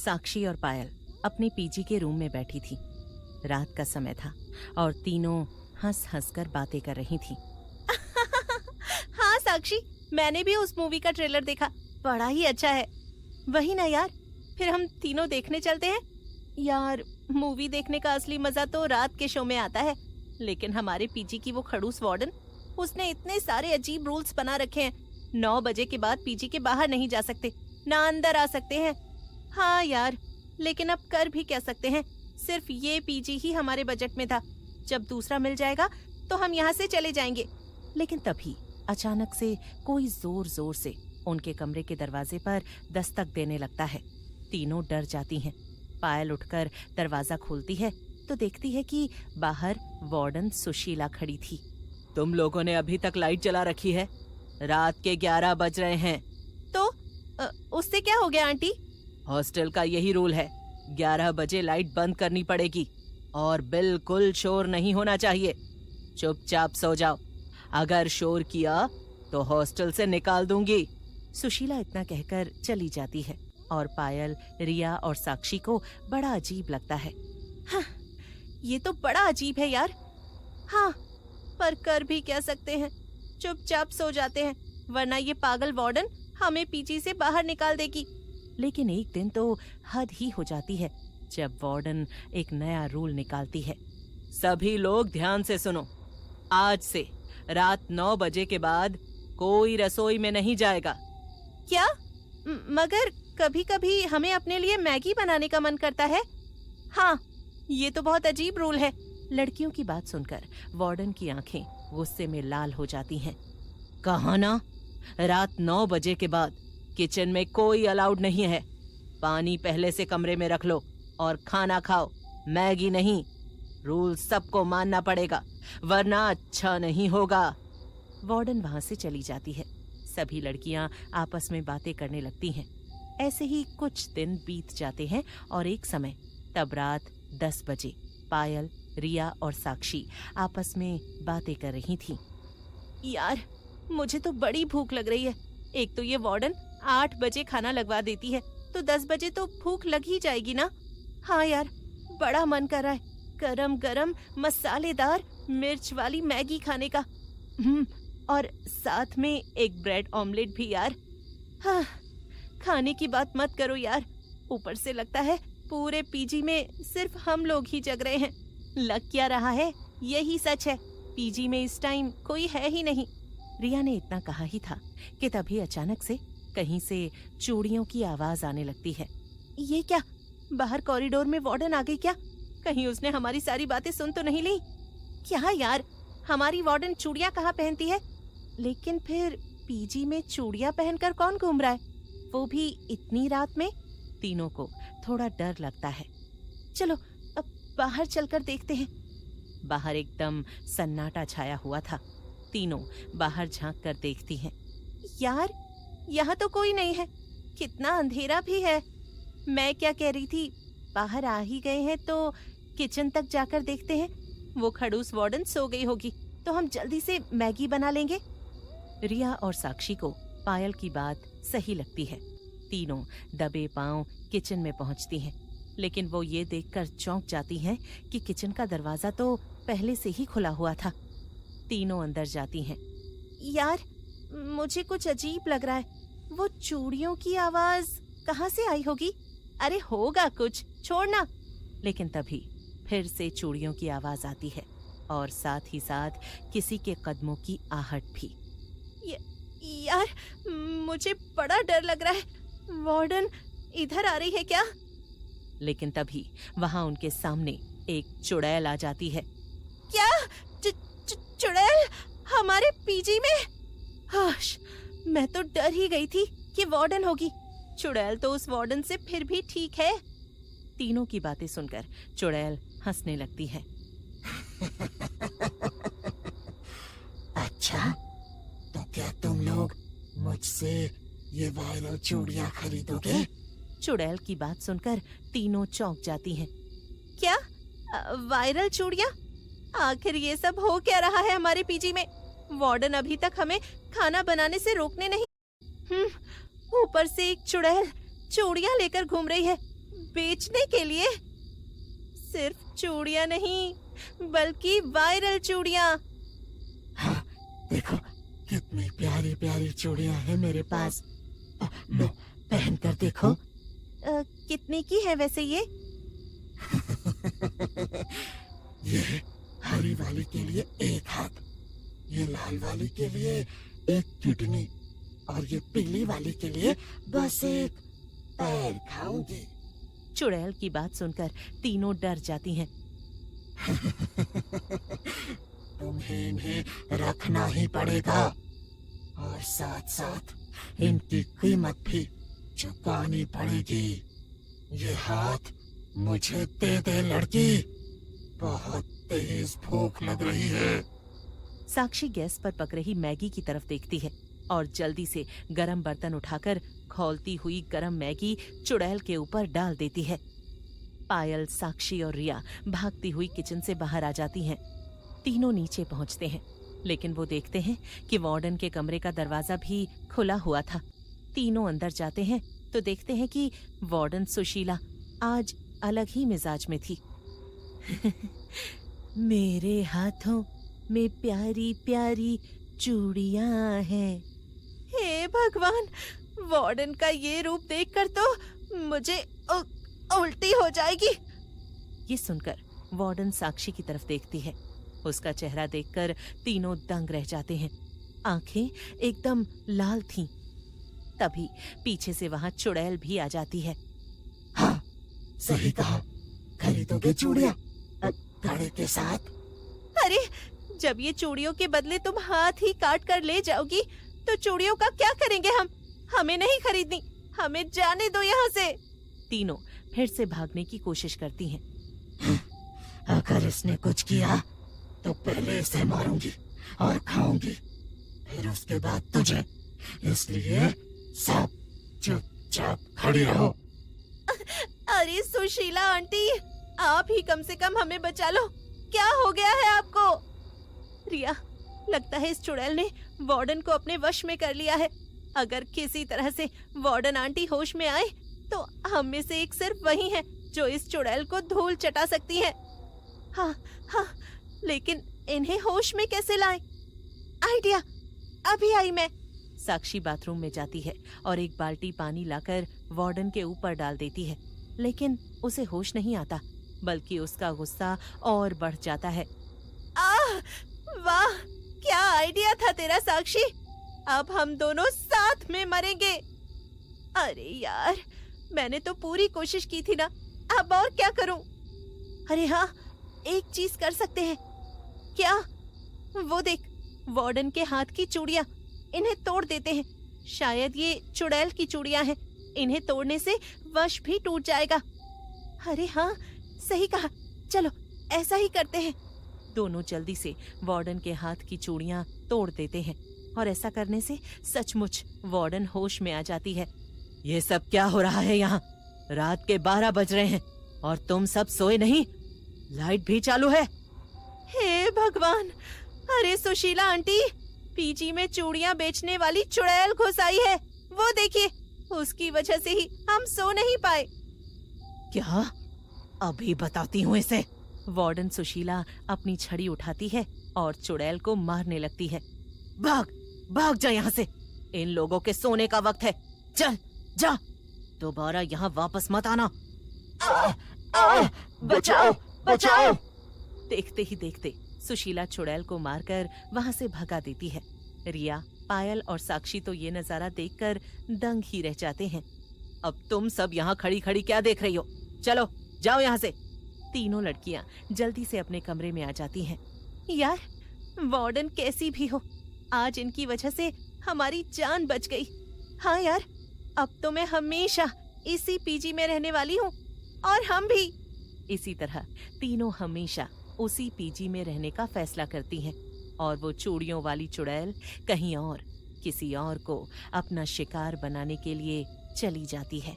साक्षी और पायल अपने पीजी के रूम में बैठी थी। रात का समय था और तीनों हंस हंस कर बातें कर रही थी। हाँ साक्षी, मैंने भी उस मूवी का ट्रेलर देखा, बड़ा ही अच्छा है। वही ना यार, फिर हम तीनों देखने चलते हैं। यार, मूवी देखने का असली मजा तो रात के शो में आता है, लेकिन हमारे पीजी की वो खड़ूस वार्डन, उसने इतने सारे अजीब रूल्स बना रखे हैं। 9 बजे के बाद पीजी के बाहर नहीं जा सकते, ना अंदर आ सकते हैं। हाँ यार, लेकिन अब कर भी क्या सकते हैं, सिर्फ ये पीजी ही हमारे बजट में था। जब दूसरा मिल जाएगा तो हम यहाँ से चले जाएंगे। लेकिन तभी अचानक से कोई जोर जोर से उनके कमरे के दरवाजे पर दस्तक देने लगता है। तीनों डर जाती हैं। पायल उठकर दरवाजा खोलती है तो देखती है कि बाहर वार्डन सुशीला खड़ी थी। तुम लोगों ने अभी तक लाइट जला रखी है? रात के 11 बज रहे हैं। तो उससे क्या हो गया आंटी? हॉस्टल का यही रूल है, 11 बजे लाइट बंद करनी पड़ेगी और बिल्कुल शोर नहीं होना चाहिए। चुपचाप सो जाओ, अगर शोर किया तो हॉस्टल से निकाल दूंगी। सुशीला इतना कहकर चली जाती है और पायल, रिया और साक्षी को बड़ा अजीब लगता है। हाँ, ये तो बड़ा अजीब है यार। हाँ, पर कर भी क्या सकते हैं, चुपचाप सो जाते हैं, वरना ये पागल वार्डन हमें पीजी से बाहर निकाल देगी। लेकिन एक दिन तो हद ही हो जाती है जब वार्डन एक नया रूल निकालती है। सभी लोग ध्यान से सुनो, आज से रात 9 बजे के बाद कोई रसोई में नहीं जाएगा। क्या? मगर कभी कभी हमें अपने लिए मैगी बनाने का मन करता है। हाँ, ये तो बहुत अजीब रूल है। लड़कियों की बात सुनकर वार्डन की आंखें गुस्से में लाल हो जाती हैं। कहा ना, रात 9 बजे के बाद किचन में कोई अलाउड नहीं है। पानी पहले से कमरे में रख लो और खाना खाओ, मैगी नहीं। रूल सबको मानना पड़ेगा, वरना अच्छा नहीं होगा। वार्डन वहां से चली जाती है। सभी लड़कियां आपस में बातें करने लगती हैं। ऐसे ही कुछ दिन बीत जाते हैं और एक समय, तब रात 10 बजे पायल, रिया और साक्षी आपस में बातें कर रही थी। यार, मुझे तो बड़ी भूख लग रही है। एक तो ये वार्डन 8 बजे खाना लगवा देती है, तो 10 बजे तो भूख लग ही जाएगी ना। हाँ यार, बड़ा मन कर रहा है गरम गरम मसालेदार मिर्च वाली मैगी खाने का। और साथ में एक ब्रेड ऑमलेट भी यार। हाँ, खाने की बात मत करो यार, ऊपर से लगता है पूरे पीजी में सिर्फ हम लोग ही जग रहे हैं। लग क्या रहा है, यही सच है, पीजी में इस टाइम कोई है ही नहीं। रिया ने इतना कहा ही था कि तभी अचानक से कहीं से चूड़ियों की आवाज आने लगती है। ये क्या, बाहर कॉरिडोर में वार्डन आ गई क्या? कहीं उसने हमारी सारी बातें सुन तो नहीं ली? क्या यार, हमारी वार्डन चूड़ियां कहाँ पहनती है? लेकिन फिर पीजी में चूड़ियां पहनकर कौन घूम रहा है, वो भी इतनी रात में? तीनों को थोड़ा डर लगता है। चलो अब बाहर चलकर देखते हैं। बाहर एकदम सन्नाटा छाया हुआ था। तीनों बाहर झांक कर देखती हैं। यार, यहाँ तो कोई नहीं है, कितना अंधेरा भी है। मैं क्या कह रही थी, बाहर आ ही गए हैं तो किचन तक जाकर देखते हैं। वो खड़ूस वार्डन सो गई होगी तो हम जल्दी से मैगी बना लेंगे। रिया और साक्षी को पायल की बात सही लगती है। तीनों दबे पांव किचन में पहुंचती हैं, लेकिन वो ये देखकर चौंक जाती हैं कि किचन का दरवाजा तो पहले से ही खुला हुआ था। तीनों अंदर जाती हैं। यार, मुझे कुछ अजीब लग रहा है, वो चूड़ियों की आवाज कहाँ से आई होगी? अरे होगा कुछ, छोड़ना। लेकिन तभी फिर से चूड़ियों की आवाज आती है और साथ ही साथ किसी के कदमों की आहट भी। यार, मुझे बड़ा डर लग रहा है, वार्डन इधर आ रही है क्या? लेकिन तभी वहां उनके सामने एक चुड़ैल आ जाती है। क्या? चुड़ैल हमारे पीजी में? हाश, मैं तो डर ही गई थी कि वार्डन होगी। चुड़ैल तो उस वार्डन से फिर भी ठीक है। तीनों की बातें सुनकर चुड़ैल हंसने लगती है। अच्छा, तो क्या तुम लोग मुझसे ये वायरल चूड़ियां खरीदोगे? चुड़ैल की बात सुनकर तीनों चौंक जाती हैं। क्या? वायरल चूड़ियां? आखिर ये सब हो क्या रहा है हमारे पीजी में? वार्डन अभी तक हमें खाना बनाने से रोकने नहीं। ऊपर से एक चुड़ैल चूड़ियां लेकर घूम रही है। बेचने के लिए? सिर्फ चूड़ियां नहीं, बल्कि वायरल चूड़ियां। हाँ, देखो कितनी प्यारी प्यारी चूड़ियां हैं मेरे पास। लो, पहन कर देखो। कितने की है वैसे ये? ये हरी वाली के लिए एक हाथ, ये लाल वाली के लिए एक किडनी, और ये पीली वाली के लिए बस एक पैर खाऊंगी। चुड़ैल की बात सुनकर तीनों डर जाती हैं। तुम्हें इन्हें रखना ही पड़ेगा, और साथ साथ इनकी कीमत भी चुकानी पड़ेगी। ये हाथ मुझे दे दे लड़की, बहुत तेज भूख लग रही है। साक्षी गैस पर पक रही मैगी की तरफ देखती है और जल्दी से गरम बर्तन उठाकर खौलती हुई गरम मैगी चुड़ैल के ऊपर डाल देती है। पायल, साक्षी और रिया भागती हुई किचन से बाहर आ जाती हैं। तीनों नीचे पहुंचते हैं, लेकिन वो देखते हैं कि वार्डन के कमरे का दरवाजा भी खुला हुआ था। तीनों अंदर जाते हैं तो देखते हैं कि वार्डन सुशीला आज अलग ही मिजाज में थी। मेरे हाथों में प्यारी प्यारी चूड़ियां हैं। हे भगवान, वार्डन का ये रूप देखकर तो मुझे उल्टी हो जाएगी। ये सुनकर वार्डन साक्षी की तरफ देखती है। उसका चेहरा देखकर तीनों दंग रह जाते हैं। आंखें एकदम लाल थीं। तभी पीछे से वहां चुड़ैल भी आ जाती है। हाँ, सही कहा, खरीदोगे चूड़ियां घड़े के साथ? अरे, जब ये चूड़ियों के बदले तुम हाथ ही काट कर ले जाओगी तो चूड़ियों का क्या करेंगे हम? हमें नहीं खरीदनी, हमें जाने दो यहाँ से। तीनों फिर से भागने की कोशिश करती हैं। अगर इसने कुछ किया तो पहले इसे मारूंगी और खाऊंगी, फिर उसके बाद तुझे। इसलिए सब चुपचाप खड़ी रहो। अरे सुशीला आंटी, आप ही कम से कम हमें बचा लो। क्या हो गया है आपको? रिया, लगता है इस चुड़ैल ने वार्डन को अपने वश में कर लिया है। अगर किसी तरह से वार्डन आंटी होश में आए तो हम में से एक सिर्फ वही है जो इस चुड़ैल को धूल चटा सकती है। हाँ हाँ, लेकिन इन्हें होश में कैसे लाएं? आइडिया, अभी आई मैं। साक्षी बाथरूम में जाती है और एक बाल्टी पानी लाकर वार्डन के ऊपर डाल देती है, लेकिन उसे होश नहीं आता, बल्कि उसका गुस्सा और बढ़ जाता है। वाह, क्या आइडिया था तेरा साक्षी। अब हम दोनों साथ में मरेंगे। अरे यार, मैंने तो पूरी कोशिश की थी ना, अब और क्या करूं? अरे हाँ, एक चीज कर सकते हैं। क्या? वो देख, वार्डन के हाथ की चूड़ियां, इन्हें तोड़ देते हैं। शायद ये चुड़ैल की चूड़ियां हैं। इन्हें तोड़ने से वश भी टूट जाएगा। अरे हाँ, सही कहा, चलो ऐसा ही करते हैं। दोनों जल्दी से वार्डन के हाथ की चूड़ियां तोड़ देते हैं और ऐसा करने से सचमुच वार्डन होश में आ जाती है। ये सब क्या हो रहा है यहाँ? रात के 12 बज रहे हैं और तुम सब सोए नहीं? लाइट भी चालू है। हे भगवान, अरे सुशीला आंटी, पीजी में चूड़ियां बेचने वाली चुड़ैल घुस आई है। वो देखिए, उसकी वजह से ही हम सो नहीं पाए। क्या? अभी बताती हूँ इसे। वार्डन सुशीला अपनी छड़ी उठाती है और चुड़ैल को मारने लगती है। भाग भाग जा यहाँ से, इन लोगों के सोने का वक्त है। चल जा, दोबारा यहाँ वापस मत आना। बचाओ बचाओ। देखते ही देखते सुशीला चुड़ैल को मारकर वहाँ से भगा देती है। रिया, पायल और साक्षी तो ये नजारा देखकर दंग ही रह जाते हैं। अब तुम सब यहाँ खड़ी खड़ी क्या देख रही हो? चलो जाओ यहाँ से। तीनों लड़कियां जल्दी से अपने कमरे में आ जाती हैं। यार, वार्डन कैसी भी हो, आज इनकी वजह से हमारी जान बच गई। हाँ यार, अब तो मैं हमेशा इसी पीजी में रहने वाली हूँ, और हम भी। इसी तरह तीनों हमेशा उसी पीजी में रहने का फैसला करती हैं और वो चूड़ियों वाली चुड़ैल कहीं और किसी और को अपना शिकार बनाने के लिए चली जाती है।